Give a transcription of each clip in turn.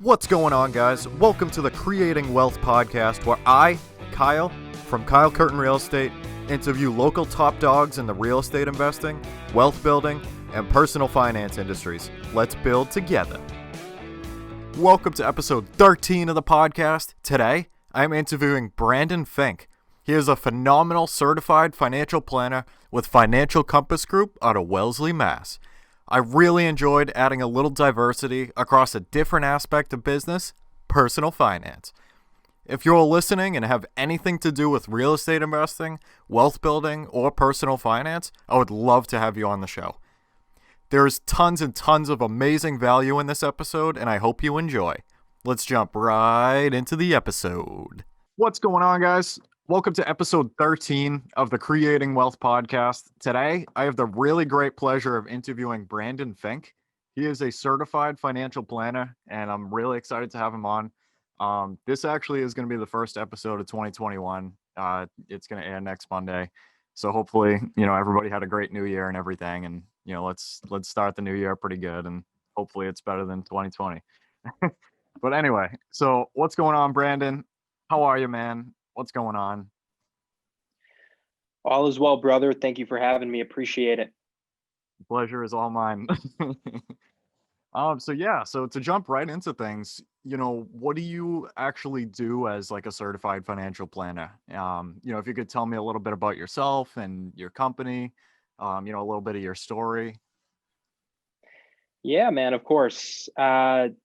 What's going on, guys? Welcome to the Creating Wealth Podcast, where I, Kyle, from Kyle Curtin Real Estate, interview local top dogs in the real estate investing, wealth building, and personal finance industries. Let's build together. Welcome to episode 13 of the podcast. Today, I'm interviewing Brandon Fink. He is a phenomenal certified financial planner with Financial Compass Group out of Wellesley, Mass. I really enjoyed adding a little diversity across a different aspect of business, personal finance. If you're listening and have anything to do with real estate investing, wealth building, or personal finance, I would love to have you on the show. There's tons and tons of amazing value in this episode, and I hope you enjoy. Let's jump right into the episode. What's going on, guys? Welcome to episode 13 of the Creating Wealth Podcast. Today, I have the really great pleasure of interviewing Brandon Fink. He is a certified financial planner, and I'm really excited to have him on. This actually is going to be the first episode of 2021. It's going to air next Monday. So hopefully, everybody had a great new year and everything. And, let's start the new year pretty good. And hopefully it's better than 2020. But anyway, so what's going on, Brandon? How are you, man? What's going on? All is well, brother. Thank you for having me. Appreciate it. The pleasure is all mine. So to jump right into things, what do you actually do as like a certified financial planner? If you could tell me a little bit about yourself and your company, a little bit of your story. Yeah, man, of course. I've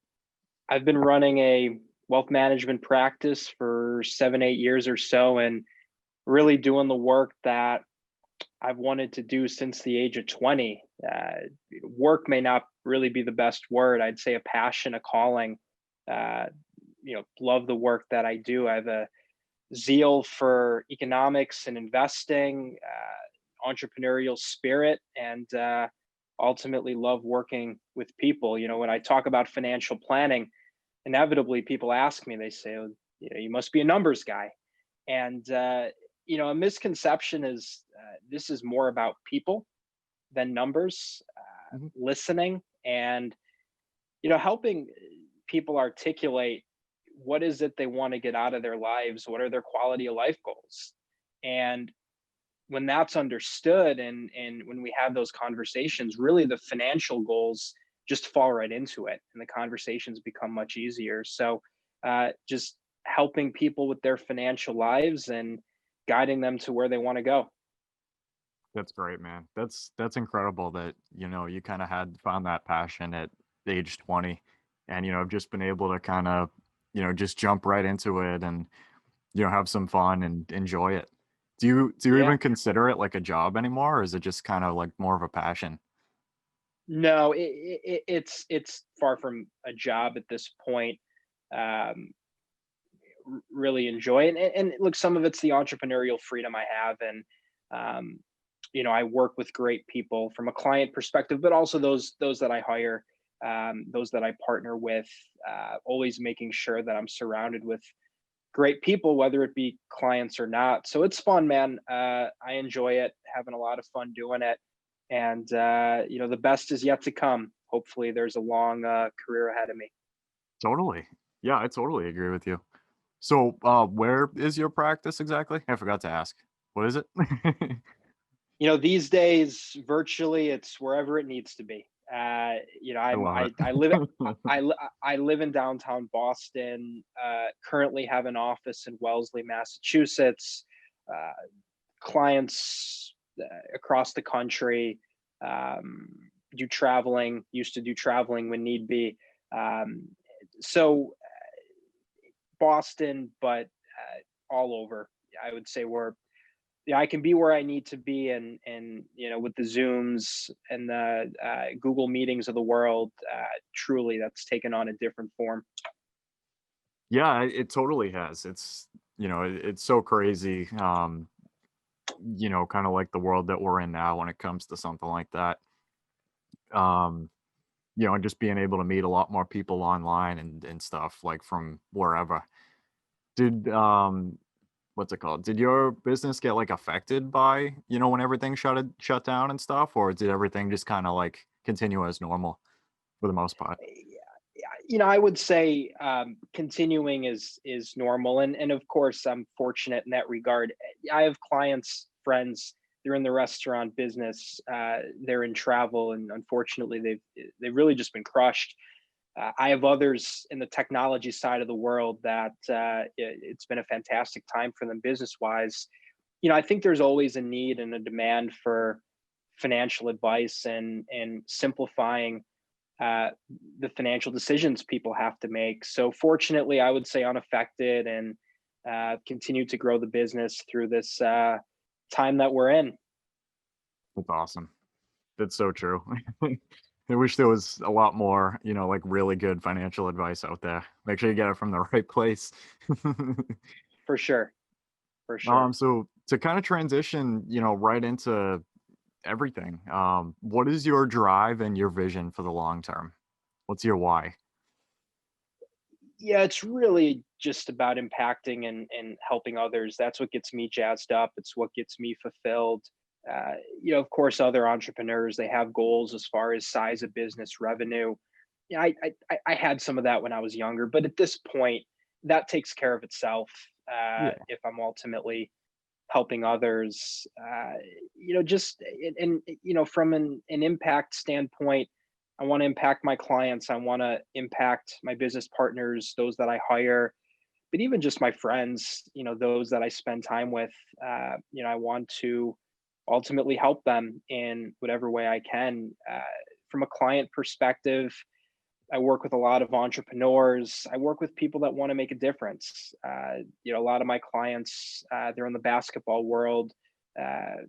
been running a wealth management practice for 7-8 years or so, and really doing the work that I've wanted to do since the age of 20. Work may not really be the best word. I'd say a passion, a calling. Love the work that I do. I have a zeal for economics and investing, entrepreneurial spirit, and ultimately love working with people. When I talk about financial planning, inevitably people ask me, they say, oh, you must be a numbers guy. And, a misconception is this is more about people than numbers, listening and, helping people articulate what is it they want to get out of their lives, what are their quality of life goals. And when that's understood and when we have those conversations, really the financial goals just fall right into it and the conversations become much easier. So just helping people with their financial lives and guiding them to where they want to go. That's great, man. That's incredible that, you kind of found that passion at age 20 and, have just been able to kind of, just jump right into it and, have some fun and enjoy it. Do you Yeah. even consider it like a job anymore, or is it just kind of like more of a passion? No, it's far from a job at this point. Really enjoy it, and look, some of it's the entrepreneurial freedom I have, and I work with great people from a client perspective, but also those that I hire, those that I partner with. Always making sure that I'm surrounded with great people, whether it be clients or not. So it's fun, man. I enjoy it, having a lot of fun doing it. And, the best is yet to come. Hopefully there's a long career ahead of me. Totally. Yeah, I totally agree with you. So, where is your practice exactly? I forgot to ask. What is it? These days, virtually, it's wherever it needs to be. I live in downtown Boston. Currently have an office in Wellesley, Massachusetts. Clients across the country. Used to do traveling when need be. So Boston, but all over. I would say I can be where I need to be, and with the Zooms and the Google meetings of the world, truly that's taken on a different form. Yeah, it totally has. It's it's so crazy. Kind of like the world that we're in now when it comes to something like that. And just being able to meet a lot more people online and stuff like from wherever. Did what's it called? Did your business get like affected by, when everything shut down and stuff, or did everything just kind of like continue as normal for the most part? I would say continuing is normal, and of course I'm fortunate in that regard. I have clients, friends. They're in the restaurant business. They're in travel, and unfortunately, they've really just been crushed. I have others in the technology side of the world that it's been a fantastic time for them business wise. I think there's always a need and a demand for financial advice and simplifying uh, the financial decisions people have to make. So fortunately, I would say unaffected and continue to grow the business through this time that we're in. That's awesome. That's so true. I wish there was a lot more, like really good financial advice out there. Make sure you get it from the right place. For sure. For sure. So to kind of transition, right into everything, what is your drive and your vision for the long term? What's your why? Yeah, it's really just about impacting and helping others. That's what gets me jazzed up. It's what gets me fulfilled. Of course, other entrepreneurs, they have goals as far as size of business, revenue. Yeah, I had some of that when I was younger, but at this point, that takes care of itself. Yeah. If I'm ultimately helping others, just from an impact standpoint, I want to impact my clients. I want to impact my business partners, those that I hire, but even just my friends, those that I spend time with. I want to ultimately help them in whatever way I can. From a client perspective, I work with a lot of entrepreneurs. I work with people that want to make a difference. A lot of my clients, they're in the basketball world. Uh,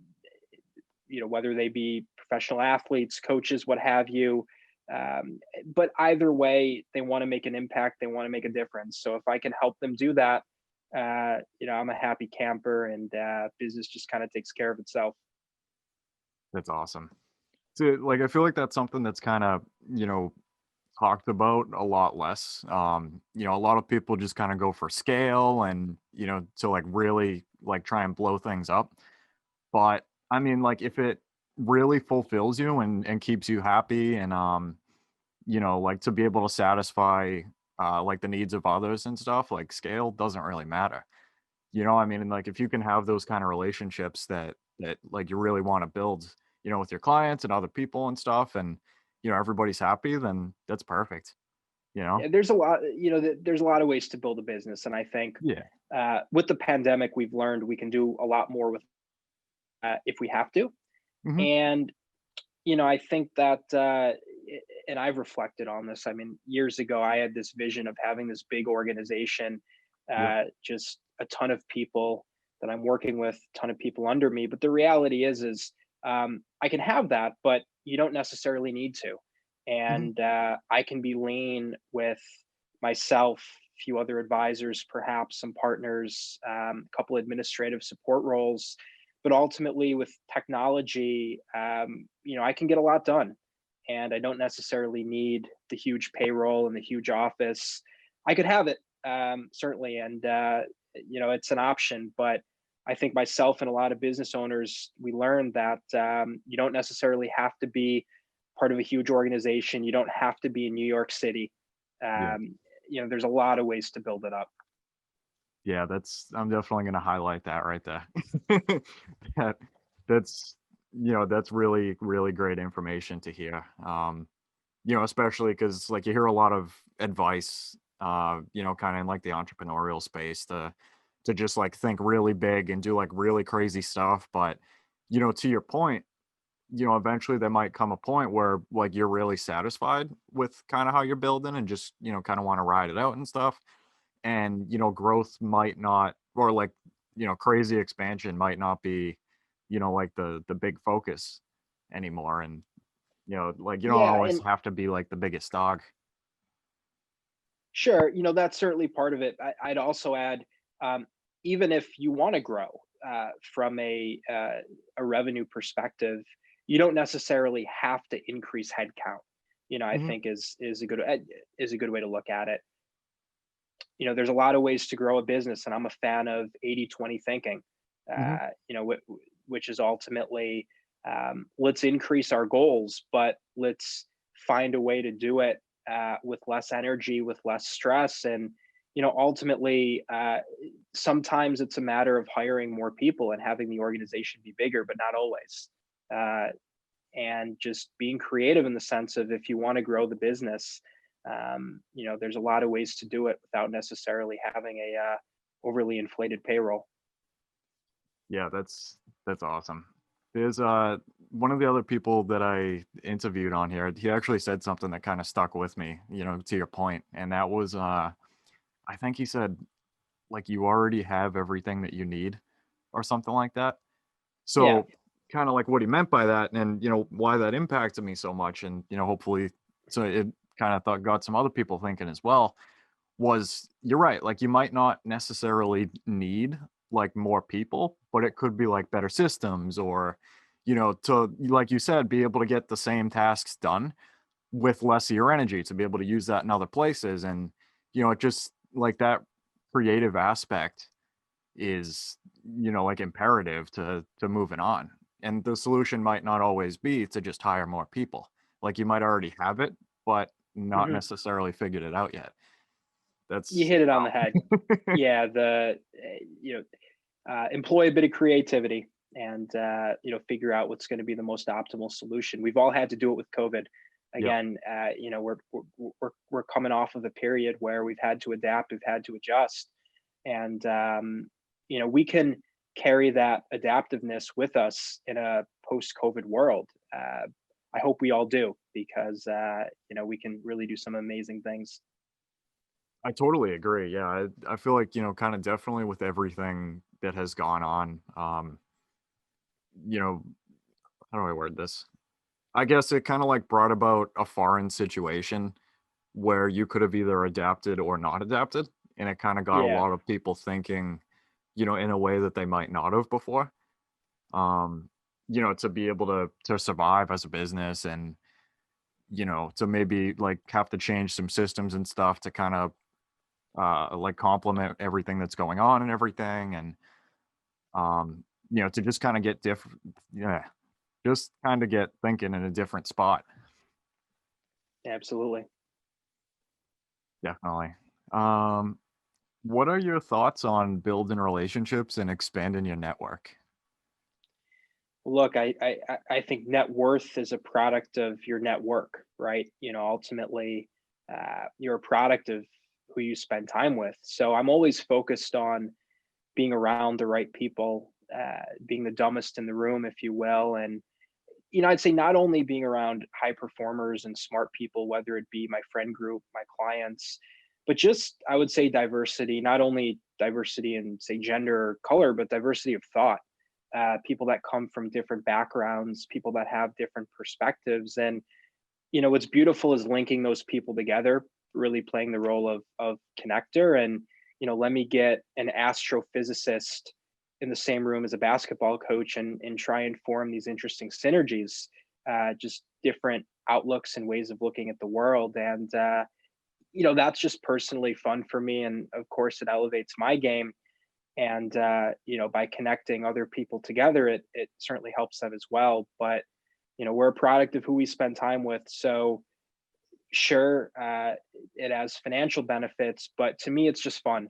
whether they be professional athletes, coaches, what have you. But either way, they want to make an impact. They want to make a difference. So if I can help them do that, I'm a happy camper, and business just kind of takes care of itself. That's awesome. So, like, I feel like that's something that's kind of, talked about a lot less. A lot of people just kind of go for scale and, to like really like try and blow things up. But I mean, like, if it really fulfills you and keeps you happy and, like to be able to satisfy like the needs of others and stuff, like scale doesn't really matter. I mean, and like if you can have those kind of relationships that like you really want to build, with your clients and other people and stuff, and everybody's happy, then that's perfect. You know? Yeah, there's a lot, there's a lot of ways to build a business, and I think Yeah. with the pandemic, we've learned we can do a lot more with if we have to. Hmm. And I think that, and I've reflected on this. I mean, years ago, I had this vision of having this big organization, Yeah. just a ton of people that I'm working with, a ton of people under me. But the reality is I can have that, but you don't necessarily need to. Hmm. And I can be lean with myself, a few other advisors, perhaps some partners, a couple administrative support roles, but ultimately with technology, I can get a lot done, and I don't necessarily need the huge payroll and the huge office. I could have it, certainly, and it's an option. But I think myself and a lot of business owners, we learned that you don't necessarily have to be part of a huge organization. You don't have to be in New York City. Yeah. There's a lot of ways to build it up. Yeah. I'm definitely going to highlight that right there. that, that's, that's really, really great information to hear. Especially because like you hear a lot of advice, kind of in like the entrepreneurial space to just like think really big and do like really crazy stuff. But, to your point, eventually there might come a point where like you're really satisfied with kind of how you're building and just, kind of want to ride it out and stuff. And, growth might not, or like, crazy expansion might not be, like the big focus anymore. And, like you don't Yeah, always and have to be like the biggest dog. sure, that's certainly part of it. I'd also add, um, even if you want to grow from a revenue perspective, you don't necessarily have to increase headcount. I Hmm. think is a good way to look at it. There's a lot of ways to grow a business, and I'm a fan of 80/20 thinking. Hmm. Which is ultimately, let's increase our goals, but let's find a way to do it with less energy, with less stress. And, ultimately, sometimes it's a matter of hiring more people and having the organization be bigger, but not always. Uh, and just being creative in the sense of, if you want to grow the business, there's a lot of ways to do it without necessarily having a overly inflated payroll. Yeah, that's awesome. There's one of the other people that I interviewed on here, he actually said something that kind of stuck with me, to your point. And that was I think he said, like, you already have everything that you need or something like that. Yeah. So kind of like what he meant by that, and why that impacted me so much, and hopefully so it kind of got some other people thinking as well, was you're right, like you might not necessarily need like more people, but it could be like better systems, or to, like you said, be able to get the same tasks done with less of your energy, to be able to use that in other places. And it just like that creative aspect is like imperative to moving on. And the solution might not always be to just hire more people. Like, you might already have it, but not Hmm. necessarily figured it out yet. You That's hit it on the head. Yeah. Employ a bit of creativity and, figure out what's going to be the most optimal solution. We've all had to do it with COVID. Yep. Again, we're coming off of a period where we've had to adapt, we've had to adjust, and we can carry that adaptiveness with us in a post-COVID world. I hope we all do, because we can really do some amazing things. I totally agree. Yeah, I feel like, kind of definitely with everything that has gone on, you know, how do I word this? I guess it kind of like brought about a foreign situation where you could have either adapted or not adapted. And it kind of got a Yeah. lot of people thinking, in a way that they might not have before. Um, to be able to survive as a business, and, to maybe like have to change some systems and stuff to kind of like complement everything that's going on and everything. And to just kind of get different, yeah, just kind of get thinking in a different spot. Absolutely. Definitely. um what are your thoughts on building relationships and expanding your network? Look, I think net worth is a product of your network, right? Ultimately, you're a product of who you spend time with. So I'm always focused on being around the right people, being the dumbest in the room, if you will. And, I'd say not only being around high performers and smart people, whether it be my friend group, my clients, but just, I would say, diversity, not only diversity in, say, gender or color, but diversity of thought. People that come from different backgrounds, people that have different perspectives. And, what's beautiful is linking those people together, really playing the role of connector. And, let me get an astrophysicist in the same room as a basketball coach, and try and form these interesting synergies, just different outlooks and ways of looking at the world. And, that's just personally fun for me. And of course, it elevates my game. And, by connecting other people together, it certainly helps them as well. But, we're a product of who we spend time with. So sure, it has financial benefits, but to me, it's just fun.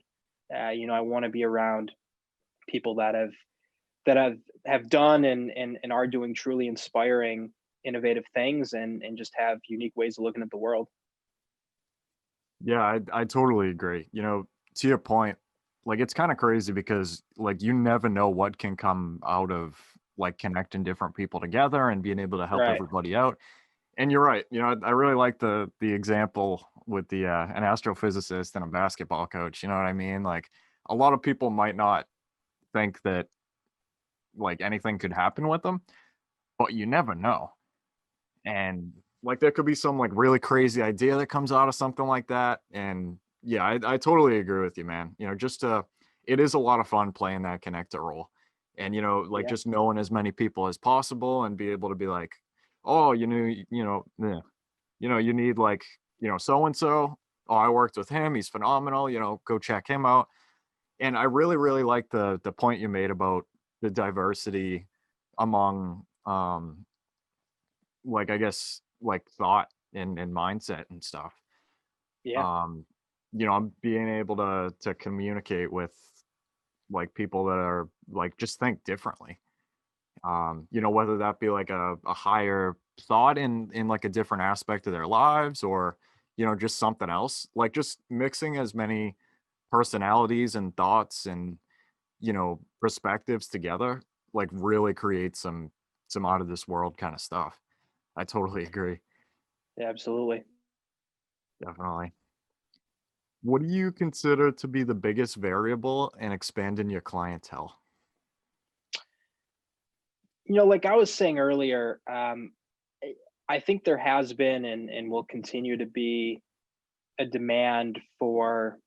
I want to be around people that have done and are doing truly inspiring, innovative things, and just have unique ways of looking at the world. Yeah, I totally agree. To your point, like, it's kind of crazy because like you never know what can come out of like connecting different people together and being able to help Right. everybody out. And you're right. I really like the example with the an astrophysicist and a basketball coach. You know what I mean? Like, a lot of people might not think that like anything could happen with them, but you never know. And like there could be some like really crazy idea that comes out of something like that. And yeah, I totally agree with you, man. Just it is a lot of fun playing that connector role. And like Yeah. just knowing as many people as possible and be able to be like, oh, yeah, you need like, so and so. Oh, I worked with him, he's phenomenal, go check him out. And I really, really like the point you made about the diversity among like, I guess, like thought and mindset and stuff. Yeah. I'm being able to communicate with like people that are like just think differently. Whether that be like a higher thought in like a different aspect of their lives, or just something else, like just mixing as many personalities and thoughts and perspectives together, like really creates some out of this world kind of stuff. I totally agree. Yeah, absolutely. Definitely. What do you consider to be the biggest variable in expanding your clientele? Like I was saying earlier, I I think there has been and will continue to be a demand for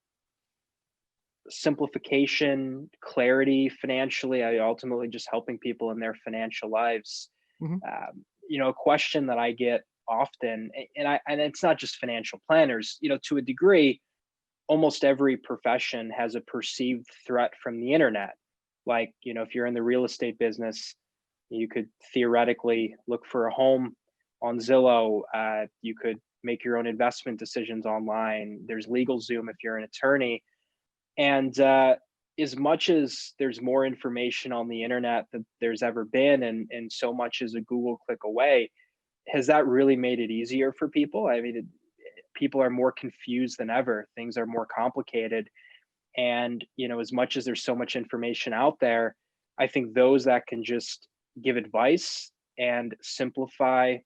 simplification, clarity financially, ultimately just helping people in their financial lives. Hmm. A question that I get often, and it's not just financial planners, to a degree, almost every profession has a perceived threat from the internet. Like, if you're in the real estate business, you could theoretically look for a home on Zillow. You could make your own investment decisions online. There's LegalZoom if you're an attorney. And as much as there's more information on the internet that there's ever been, and so much as a Google click away, has that really made it easier for people? I mean, people are more confused than ever. Things are more complicated. And, as much as there's so much information out there, I think those that can just give advice and simplify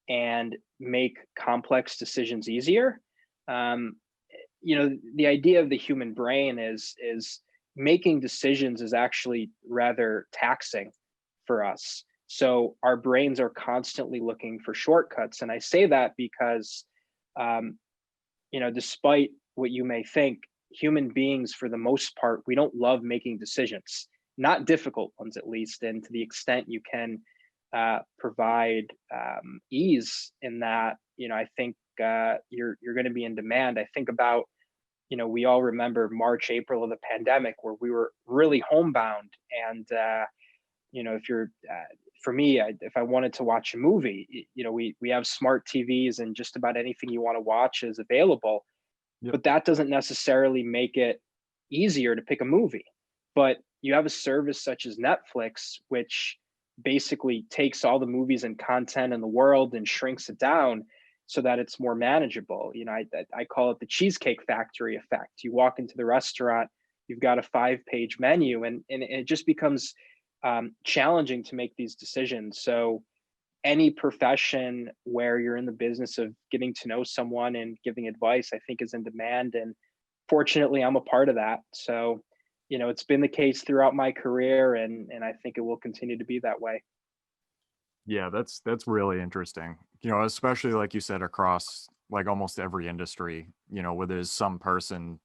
and make complex decisions easier. Um, the idea of the human brain is making decisions is actually rather taxing for us. So our brains are constantly looking for shortcuts, and I say that because um, despite what you may think, human beings, for the most part, we don't love making decisions, not difficult ones at least. And to the extent you can provide ease in that, I think you're going to be in demand. I think about, we all remember March, April of the pandemic where we were really homebound. And, if you're, for me, if I wanted to watch a movie, we have smart TVs and just about anything you want to watch is available, Yep. but that doesn't necessarily make it easier to pick a movie. But you have a service such as Netflix, which basically takes all the movies and content in the world and shrinks it down so that it's more manageable. I call it the Cheesecake Factory effect. You walk into the restaurant, you've got a 5-page menu, and it just becomes challenging to make these decisions. So any profession where you're in the business of getting to know someone and giving advice, I think is in demand. And fortunately, I'm a part of that. So, it's been the case throughout my career, and I think it will continue to be that way. Yeah, that's really interesting. Especially like you said, across like almost every industry, where there's some person,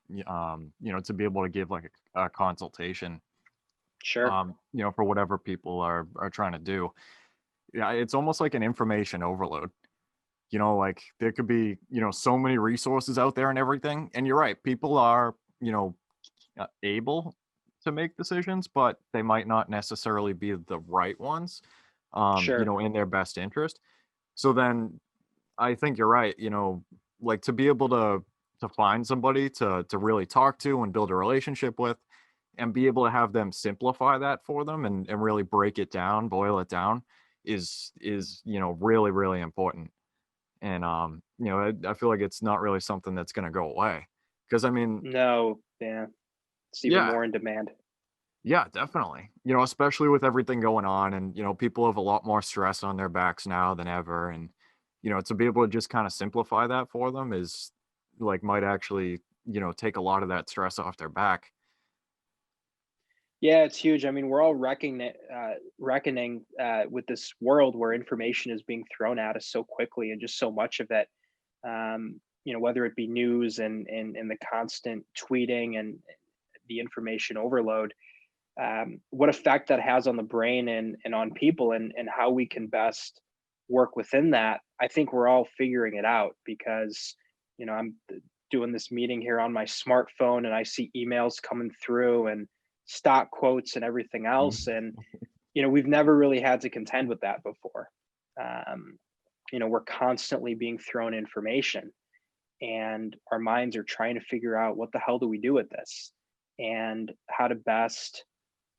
to be able to give like a consultation, Sure. for whatever people are trying to do. Yeah, it's almost like an information overload. Like there could be, so many resources out there and everything. And you're right, people are, able to make decisions, but they might not necessarily be the right ones, Sure. in their best interest. So then I think you're right, like to be able to find somebody to really talk to and build a relationship with, and be able to have them simplify that for them and really break it down, boil it down, is really, really important. And I feel like it's not really something that's going to go away, because I mean, No, yeah, it's even yeah, more in demand. yeah, definitely, especially with everything going on, and people have a lot more stress on their backs now than ever. And to be able to just kind of simplify that for them is like might actually take a lot of that stress off their back. Yeah, it's huge. I mean, we're all reckoning with this world where information is being thrown at us so quickly, and just so much of it. Whether it be news and the constant tweeting and the information overload, what effect that has on the brain and on people, and how we can best work within that. I think we're all figuring it out because, I'm doing this meeting here on my smartphone, and I see emails coming through and stock quotes and everything else. And, we've never really had to contend with that before. We're constantly being thrown information. and our minds are trying to figure out what the hell do we do with this, and how to best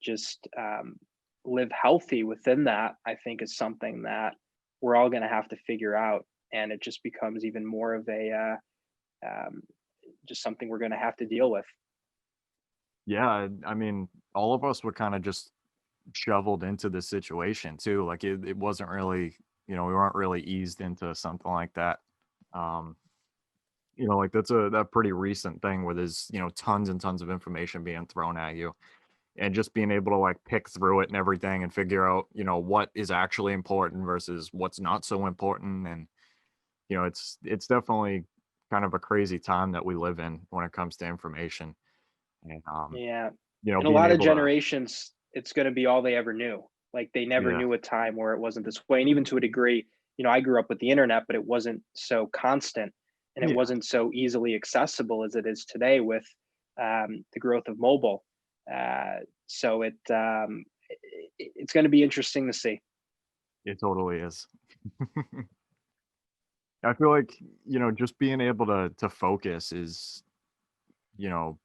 just live healthy within that, I think is something that we're all going to have to figure out. And it just becomes even more of a just something we're going to have to deal with. Yeah, I mean, all of us were kind of just shoveled into this situation too. Like it wasn't really, we weren't really eased into something like that. Um, like that's that pretty recent thing where there's, tons and tons of information being thrown at you, and just being able to like pick through it and everything and figure out, what is actually important versus what's not so important. And, it's definitely kind of a crazy time that we live in when it comes to information. And, Yeah. In a being lot of able to, generations, it's going to be all they ever knew. Like they never yeah, knew a time where it wasn't this way. And even to a degree, I grew up with the internet, but it wasn't so constant and it yeah, wasn't so easily accessible as it is today with the growth of mobile. So it's going to be interesting to see. it totally is. I feel like, just being able to focus is, you know,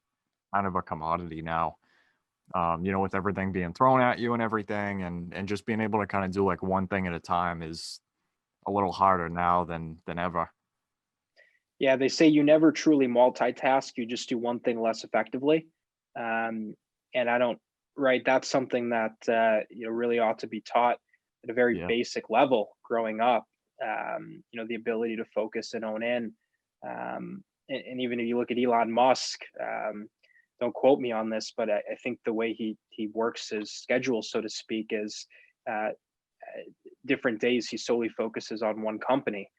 kind of a commodity now. With everything being thrown at you and everything, and just being able to kind of do like one thing at a time is a little harder now than ever. Yeah, they say you never truly multitask, you just do one thing less effectively. Um, and I don't, right, that's something that really ought to be taught at a very Yeah. basic level growing up. The ability to focus and own in. And even if you look at Elon Musk, don't quote me on this, but I think the way he works his schedule, so to speak, is uh, different days he solely focuses on one company.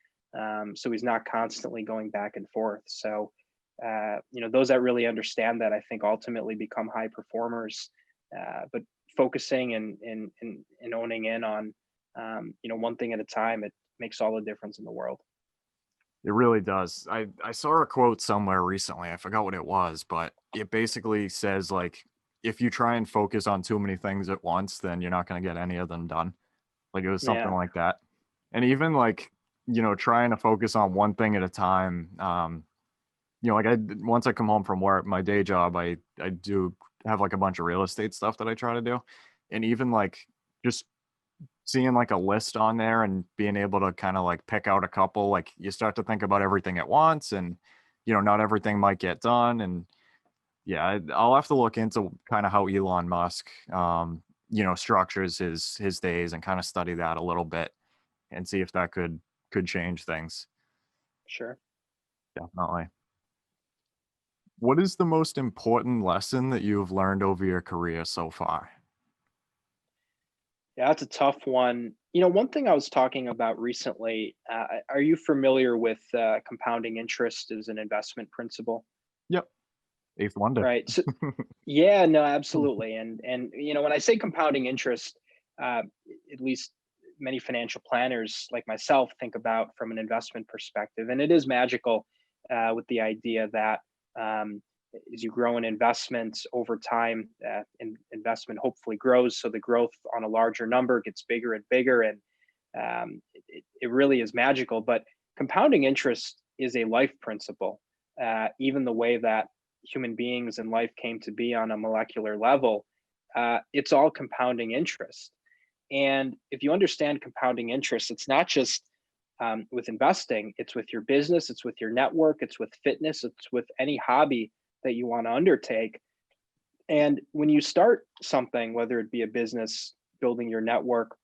So he's not constantly going back and forth. So, those that really understand that, I think, ultimately become high performers. But focusing and owning in on, one thing at a time, it makes all the difference in the world. It really does. I saw a quote somewhere recently. I forgot what it was, but it basically says like if you try and focus on too many things at once, then you're not going to get any of them done. Like it was something Yeah. like that. And even like, trying to focus on one thing at a time. Like once I come home from work, my day job, I do have like a bunch of real estate stuff that I try to do. And even like just seeing like a list on there and being able to kind of like pick out a couple, like you start to think about everything at once, and not everything might get done. And yeah, I'll have to look into kind of how Elon Musk structures his days and kind of study that a little bit and see if that could change things. Sure. Definitely. What is the most important lesson that you've learned over your career so far? Yeah, that's a tough one. One thing I was talking about recently, are you familiar with compounding interest as an investment principle? Yep. Eighth wonder. Right. So, yeah, no, absolutely. And when I say compounding interest, uh, at least many financial planners like myself think about from an investment perspective, and it is magical with the idea that um, as you grow in investments over time, investment hopefully grows, so the growth on a larger number gets bigger and bigger, and it really is magical. But compounding interest is a life principle. Even the way that human beings and life came to be on a molecular level, it's all compounding interest. And if you understand compounding interest, it's not just with investing, it's with your business, it's with your network, it's with fitness, it's with any hobby that you want to undertake. And when you start something, whether it be a business, building your network,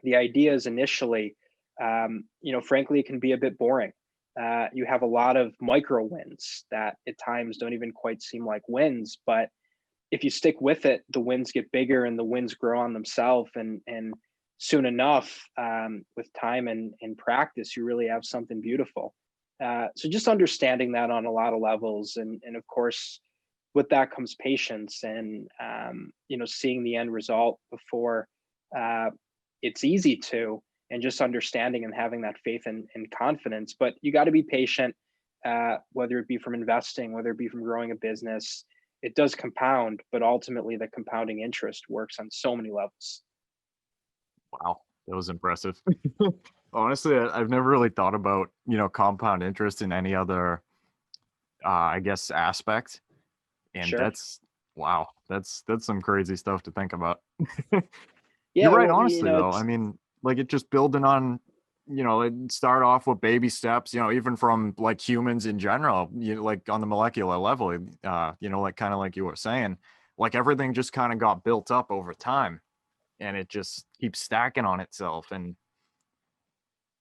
the idea is initially, frankly, it can be a bit boring. You have a lot of micro wins that at times don't even quite seem like wins, but if you stick with it, the wins get bigger and the wins grow on themselves. And soon enough, with time and practice, you really have something beautiful. So just understanding that on a lot of levels, and of course, with that comes patience and seeing the end result before uh, it's easy to, and just understanding and having that faith and confidence. But you got to be patient, whether it be from investing, whether it be from growing a business. It does compound, but ultimately the compounding interest works on so many levels. Wow, that was impressive. Honestly, I've never really thought about, compound interest in any other, I guess, aspect. And Sure. wow, that's some crazy stuff to think about. You're Yeah, right, well, honestly, though. I it's mean, like it just building on, it start off with baby steps, even from like humans in general, like on the molecular level, like kind of like you were saying, like everything just kind of got built up over time and it just keeps stacking on itself. And,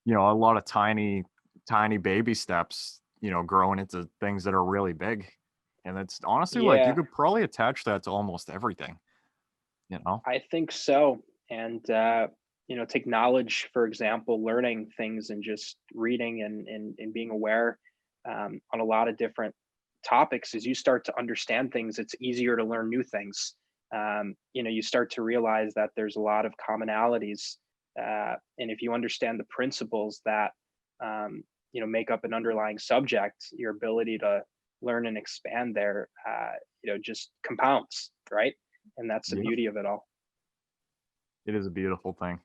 a lot of tiny, tiny baby steps, growing into things that are really big. And it's honestly like you yeah, could probably attach that to almost everything, you know? I think so. And take knowledge, for example, learning things and just reading and being aware on a lot of different topics. As you start to understand things, it's easier to learn new things. You start to realize that there's a lot of commonalities, and if you understand the principles that make up an underlying subject, your ability to learn and expand there, just compounds, right? And that's the Yeah, beauty of it all. it is a beautiful thing.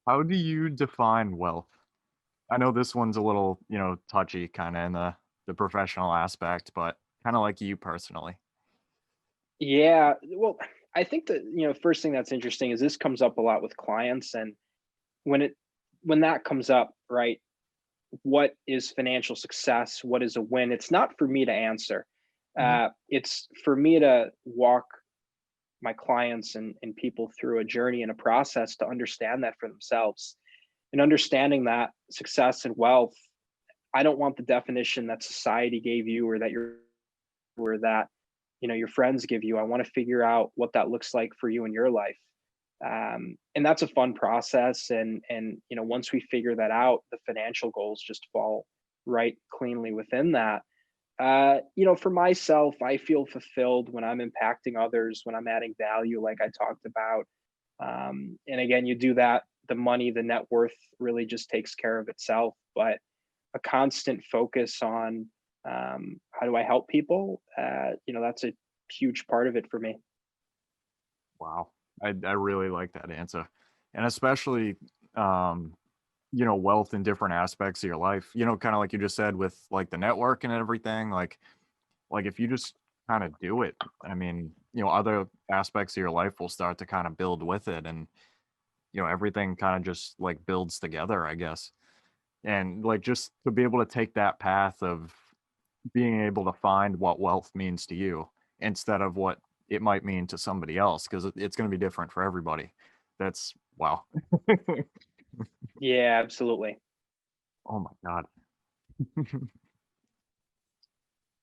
How do you define wealth? I know this one's a little, touchy kind of in the professional aspect, but kind of like you personally. Yeah, well, I think that first thing that's interesting is this comes up a lot with clients, and when it when that comes up, right? What is financial success? What is a win? It's not for me to answer. Mhm. It's for me to walk my clients and people through a journey and a process to understand that for themselves. And understanding that success and wealth, I don't want the definition that society gave you or that your friends give you. I want to figure out what that looks like for you in your life. And that's a fun process. And once we figure that out, the financial goals just fall right cleanly within that. For myself, I feel fulfilled when I'm impacting others, when I'm adding value, like I talked about. And again, you do that, the money, the net worth really just takes care of itself. But a constant focus on how do I help people, that's a huge part of it for me. Wow. I really like that answer. And especially, um, wealth in different aspects of your life, kind of like you just said with like the network and everything, like if you just kind of do it, I mean, other aspects of your life will start to kind of build with it. And, everything kind of just like builds together, I guess. And like just to be able to take that path of being able to find what wealth means to you instead of what it might mean to somebody else because it's going to be different for everybody. That's wow. Yeah, absolutely. Oh my god.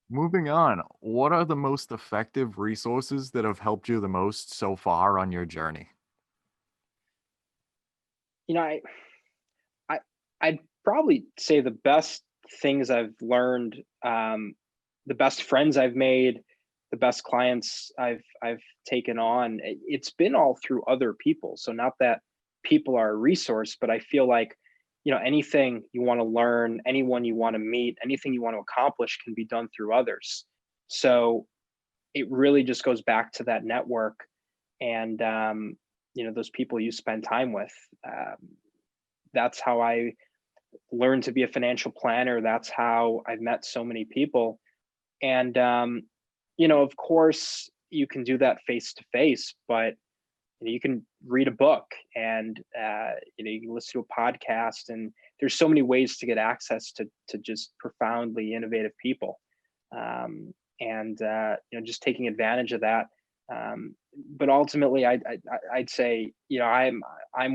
Moving on, what are the most effective resources that have helped you the most so far on your journey? You know, I I'd probably say the best things I've learned, the best friends I've made, the best clients I've taken on. It's been all through other people. So not that people are a resource, but I feel like anything you want to learn, anyone you want to meet, anything you want to accomplish can be done through others. So it really just goes back to that network and those people you spend time with. That's how I learned to be a financial planner. That's how I've met so many people. And, of course, you can do that face to face, but you can read a book and, you can listen to a podcast. And there's so many ways to get access to just profoundly innovative people. And, just taking advantage of that. But ultimately, I'd say, I'm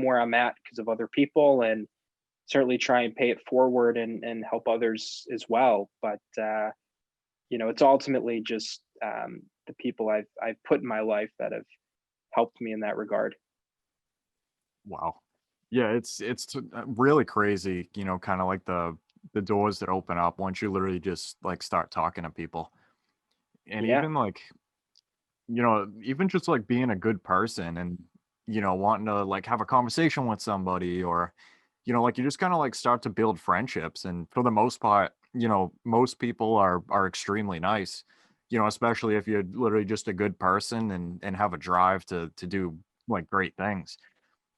where I'm at because of other people, and certainly try and pay it forward and help others as well. But it's ultimately just the people I've put in my life that have helped me in that regard. Wow. Yeah, really crazy, kind of like the doors that open up once you literally just like start talking to people. And Yeah, even like, even just like being a good person and, wanting to like have a conversation with somebody or, like you just kind of like start to build friendships. And for the most part, most people are extremely nice, especially if you're literally just a good person and have a drive to do like great things.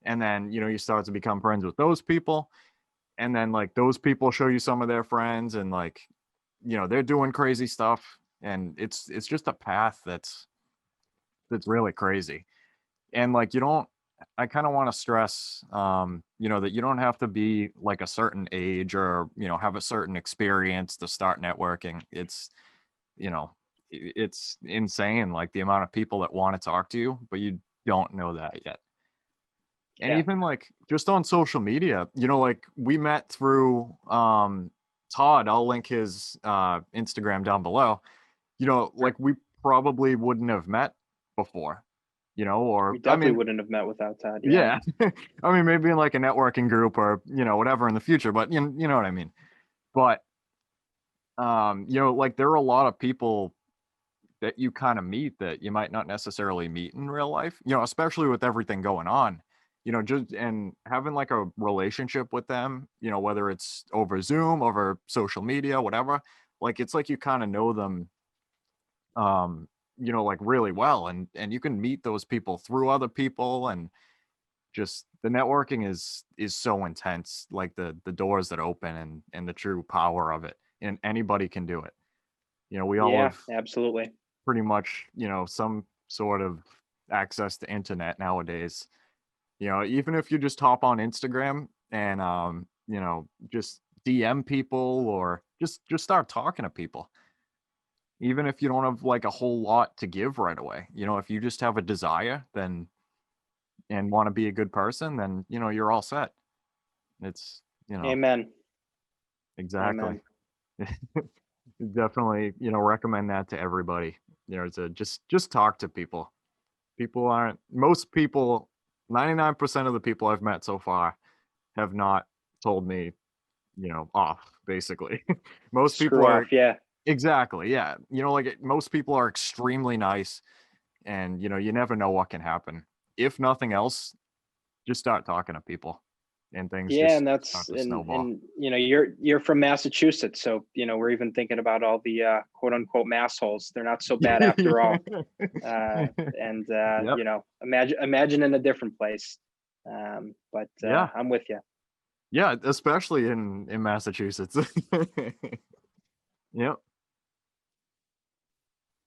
And then, you start to become friends with those people. And then like those people show you some of their friends, and like, they're doing crazy stuff. And it's just a path that's really crazy. And like, I kind of want to stress, that you don't have to be like a certain age or, have a certain experience to start networking. You know, it's insane, like the amount of people that want to talk to you, but you don't know that yet. And Yeah. even like just on social media, like we met through Todd. I'll link his Instagram down below. Sure. Like we probably wouldn't have met before, or We I definitely mean, wouldn't have met without Todd. Yeah. yeah. I mean, maybe in like a networking group or, whatever in the future, but you know what I mean. But like there are a lot of people that you kind of meet that you might not necessarily meet in real life, especially with everything going on, just and having like a relationship with them, whether it's over Zoom, over social media, whatever, like it's like you kind of know them, like really well, and you can meet those people through other people, and just the networking is so intense, like the doors that open and the true power of it, and anybody can do it. We all Yeah, have absolutely. pretty much, some sort of access to internet nowadays. Even if you just hop on Instagram and just DM people, or just start talking to people. Even if you don't have like a whole lot to give right away, if you just have a desire, then and want to be a good person, then you're all set. It's Amen. exactly. Amen. Definitely, recommend that to everybody. To just talk to people. People aren't most people 99% of the people I've met so far have not told me, off, basically. Most people Screw are off. Yeah. exactly, yeah. Like most people are extremely nice, and you never know what can happen. If nothing else, just start talking to people, and things Yeah, just and start that's to snowball. and you're from Massachusetts, so we're even thinking about all the quote unquote mass holes. They're not so bad after all. And Yep. imagine in a different place. But Yeah. I'm with you. Yeah, especially in Massachusetts. Yep.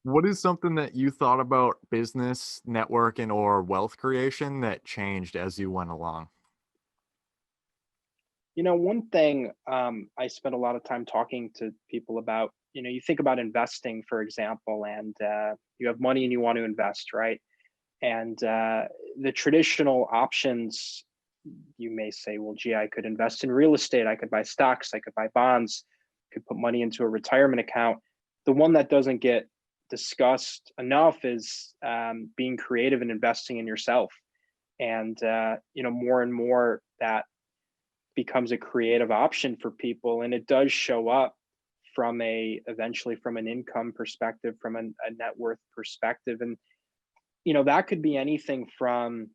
What is something that you thought about business, networking, or wealth creation that changed as you went along? One thing I spent a lot of time talking to people about, you think about investing, for example, and you have money and you want to invest, right? And the traditional options, you may say, well, gee, I could invest in real estate, I could buy stocks, I could buy bonds, could put money into a retirement account. The one that doesn't get discussed enough is being creative and investing in yourself. And more and more that becomes a creative option for people, and it does show up from a eventually from an income perspective, from a net worth perspective. And that could be anything from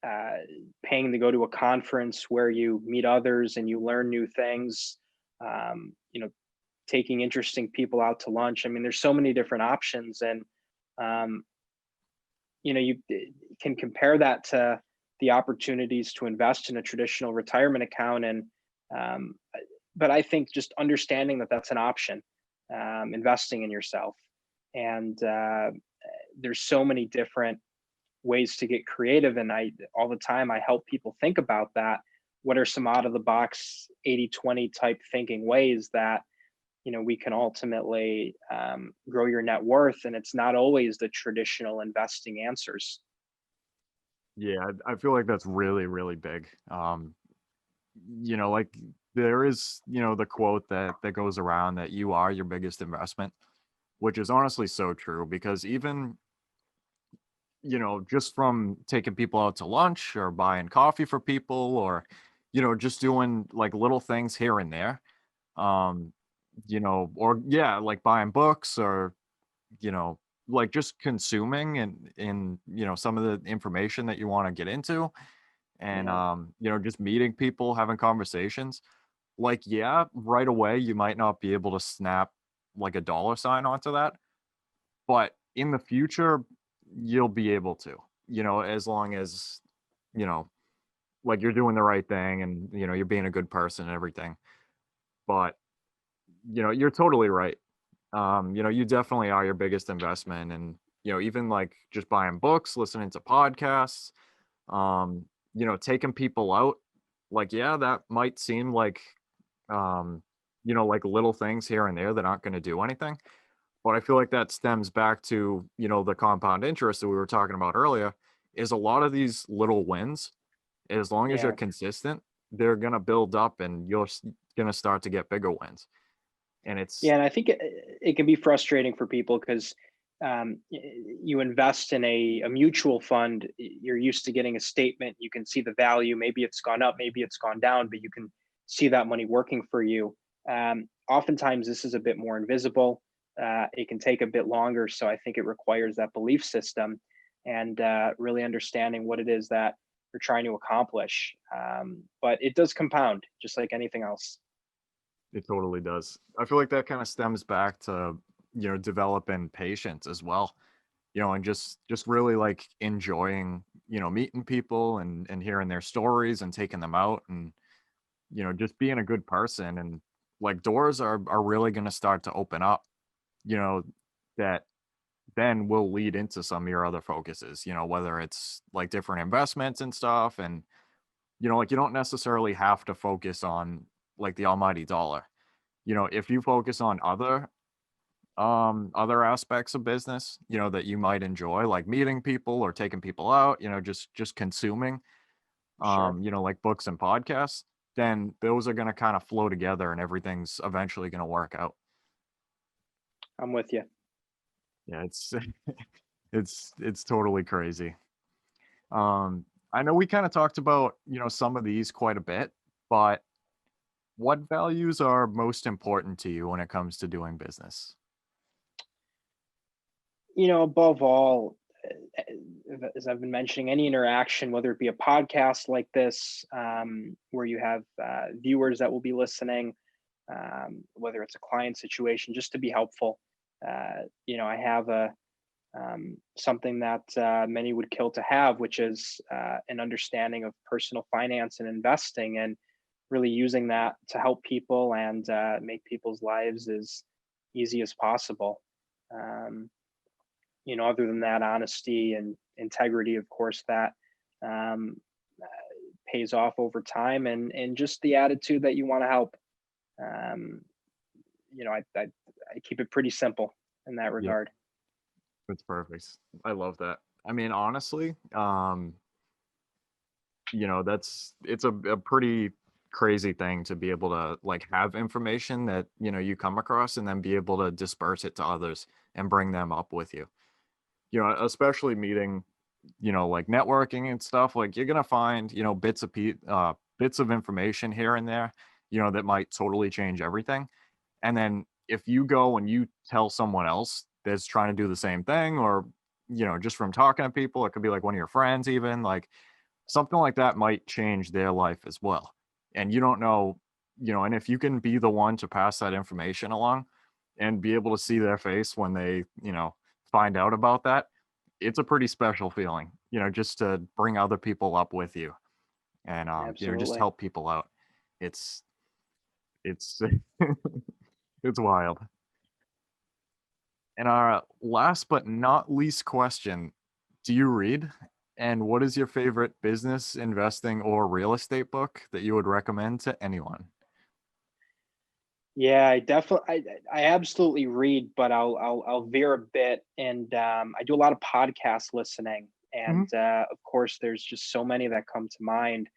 uh, paying to go to a conference where you meet others and you learn new things, um, taking interesting people out to lunch. I mean, there's so many different options. And um, you can compare that to the opportunities to invest in a traditional retirement account. And um, but I think just understanding that that's an option, investing in yourself. And there's so many different ways to get creative, and I all the time I help people think about that. What are some out of the box 80/20 type thinking ways that we can ultimately grow your net worth? And it's not always the traditional investing answers. Yeah, I feel like that's really, really big. Like there is, the quote that goes around that you are your biggest investment, which is honestly so true, because even, just from taking people out to lunch or buying coffee for people, or, just doing like little things here and there, um, or yeah, like buying books, or, you know, like just consuming and in, some of the information that you want to get into, and Yeah. just meeting people, having conversations. Like, yeah, right away you might not be able to snap like a dollar sign onto that, but in the future you'll be able to, as long as, you know, like you're doing the right thing and, you're being a good person and everything. But, you're totally right. You definitely are your biggest investment. And, even like just buying books, listening to podcasts, um, taking people out, like, yeah, that might seem um, like little things here and there that aren't going to do anything. But I feel like that stems back to, the compound interest that we were talking about earlier, is a lot of these little wins, as long as you're Yeah. consistent, they're going to build up and you're going to start to get bigger wins. And it's Yeah, and I think it can be frustrating for people because you invest in a mutual fund. You're used to getting a statement. You can see the value. Maybe it's gone up, maybe it's gone down, but you can see that money working for you. Oftentimes, this is a bit more invisible. It can take a bit longer. So I think it requires that belief system and really understanding what it is that you're trying to accomplish. But it does compound just like anything else. It totally does. I feel like that kind of stems back to, developing patience as well, and just really like enjoying, meeting people and hearing their stories and taking them out and, just being a good person. And like doors are really going to start to open up, you know, that then will lead into some of your other focuses, whether it's like different investments and stuff. And, like you don't necessarily have to focus on like the almighty dollar. If you focus on other aspects of business, that you might enjoy, like meeting people or taking people out, just consuming, Sure. like books and podcasts, then those are going to kind of flow together and everything's eventually going to work out. I'm with you. Yeah, it's it's totally crazy. um I know we kind of talked about, some of these quite a bit, but what values are most important to you when it comes to doing business? Above all, as I've been mentioning, any interaction, whether it be a podcast like this, where you have viewers that will be listening, whether it's a client situation, just to be helpful. I have something that many would kill to have, which is an understanding of personal finance and investing, and really using that to help people and make people's lives as easy as possible. Um, Other than that, honesty and integrity, of course, that um, uh, pays off over time, and just the attitude that you want to help. Um, I keep it pretty simple in that Yep, regard. that's perfect. I love that. I mean, honestly, it's a pretty crazy thing to be able to like have information that, you come across and then be able to disperse it to others and bring them up with you. Especially meeting, like networking and stuff, like you're gonna find, bits of information here and there, that might totally change everything. And then if you go and you tell someone else that's trying to do the same thing, or, just from talking to people, it could be like one of your friends, even like something like that might change their life as well. And you don't know, and if you can be the one to pass that information along and be able to see their face when they, find out about that, it's a pretty special feeling, just to bring other people up with you and, just Absolutely. help people out. It's, it's, it's wild. And our last but not least question, do you read? And what is your favorite business, investing, or real estate book that you would recommend to anyone? Yeah, I absolutely read, but I'll veer a bit, and I do a lot of podcast listening, and Mhm. of course, there's just so many that come to mind.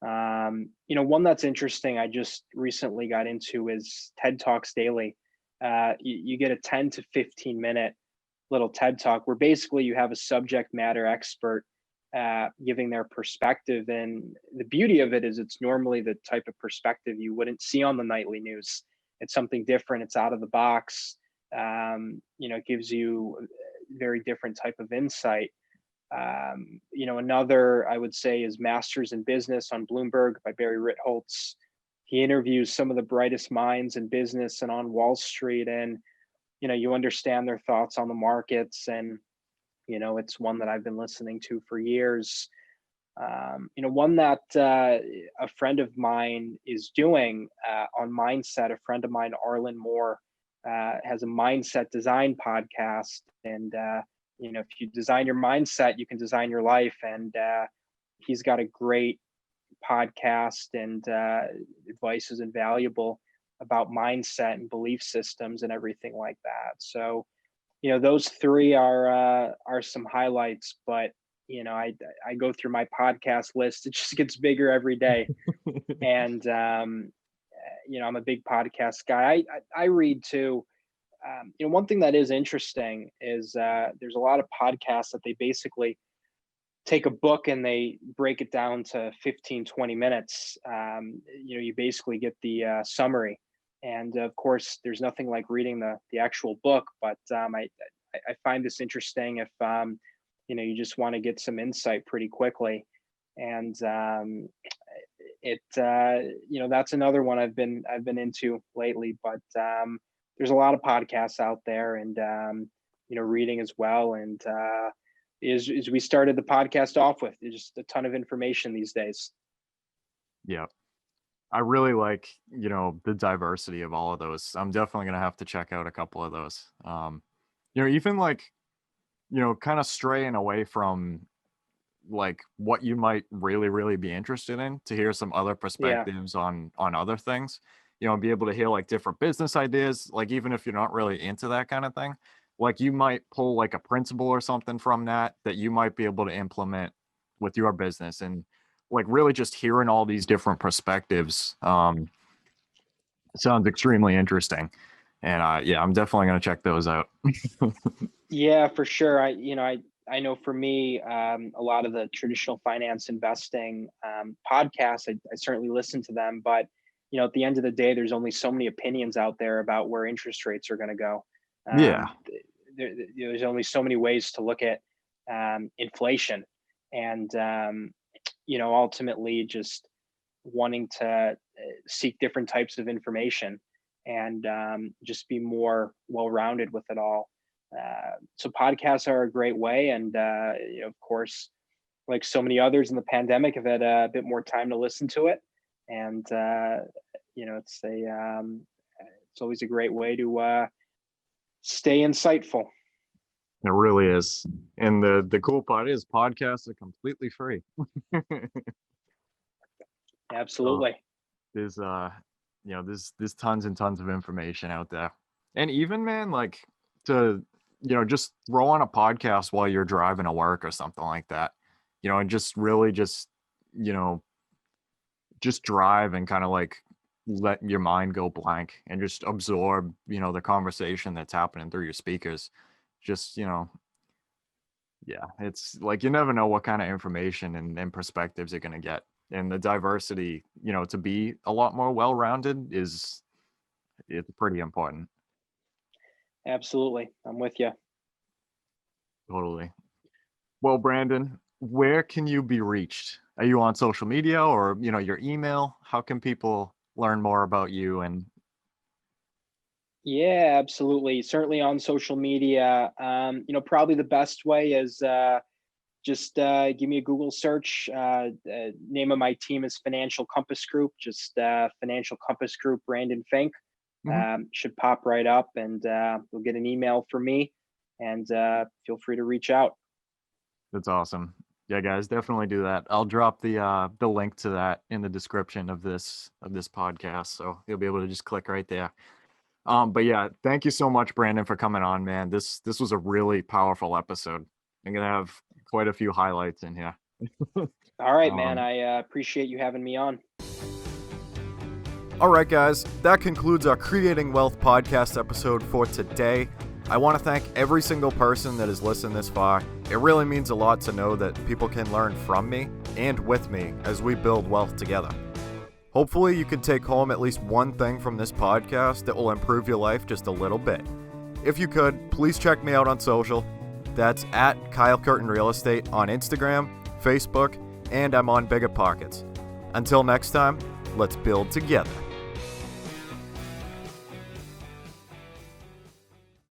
One that's interesting I just recently got into is TED Talks Daily. You get a 10 to 15 minute little TED Talk where basically you have a subject matter expert giving their perspective. And the beauty of it is it's normally the type of perspective you wouldn't see on the nightly news. It's something different, it's out of the box. It gives you a very different type of insight. Another I would say is Masters in Business on Bloomberg by Barry Ritholtz. He interviews some of the brightest minds in business and on Wall Street, and you understand their thoughts on the markets. And it's one that I've been listening to for years. One that a friend of mine is doing on mindset. A friend of mine, Arlen Moore, has a mindset design podcast, and if you design your mindset, you can design your life. And he's got a great podcast, and advice is invaluable about mindset and belief systems and everything like that. So, those three are some highlights, but I go through my podcast list. It just gets bigger every day. And, I'm a big podcast guy. I read too. One thing that is interesting is there's a lot of podcasts that they basically take a book and they break it down to 15, 20 minutes. You basically get the summary. And of course, there's nothing like reading the actual book, but I find this interesting if you just want to get some insight pretty quickly. And that's another one I've been into lately. But there's a lot of podcasts out there, and reading as well. And as we started the podcast off with, there's just a ton of information these days. Yeah. I really like, the diversity of all of those. I'm definitely going to have to check out a couple of those. Even like, kind of straying away from like what you might really, really be interested in, to hear some other perspectives on other things, be able to hear like different business ideas, like even if you're not really into that kind of thing, like you might pull like a principle or something from that you might be able to implement with your business. And like really just hearing all these different perspectives sounds extremely interesting. And I'm definitely going to check those out. Yeah, for sure. I know for me, a lot of the traditional finance investing podcasts, I certainly listen to them, but at the end of the day, there's only so many opinions out there about where interest rates are going to go. There's only so many ways to look at inflation, and ultimately just wanting to seek different types of information and just be more well-rounded with it all. So podcasts are a great way. And, of course, like so many others in the pandemic, I've had a bit more time to listen to it. And, it's always a great way to stay insightful. It really is. And the cool part is podcasts are completely free. Absolutely. So there's tons and tons of information out there. And even, man, like to, just throw on a podcast while you're driving to work or something like that, and just really just drive and kind of like let your mind go blank and just absorb, the conversation that's happening through your speakers. Just, it's like you never know what kind of information and perspectives you're going to get. And the diversity, to be a lot more well-rounded it's pretty important. Absolutely. I'm with you. Totally. Well, Brandon, where can you be reached? Are you on social media or, your email? How can people learn more about you? And yeah, absolutely. Certainly on social media. Probably the best way is just give me a Google search. Name of my team is Financial Compass Group. Just Financial Compass Group, Brandon Fink. Should pop right up, and you'll get an email from me, and feel free to reach out. That's awesome. Yeah, guys, definitely do that. I'll drop the link to that in the description of this podcast, so you'll be able to just click right there. But yeah, thank you so much, Brandon, for coming on, man. This was a really powerful episode. I'm gonna have quite a few highlights in here. All right, man. I appreciate you having me on. All right, guys, that concludes our Creating Wealth podcast episode for today. I want to thank every single person that has listened this far. It really means a lot to know that people can learn from me and with me as we build wealth together. Hopefully you can take home at least one thing from this podcast that will improve your life just a little bit. If you could, please check me out on social. That's at Kyle Curtin Real Estate on Instagram, Facebook, and I'm on Bigger Pockets. Until next time, let's build together.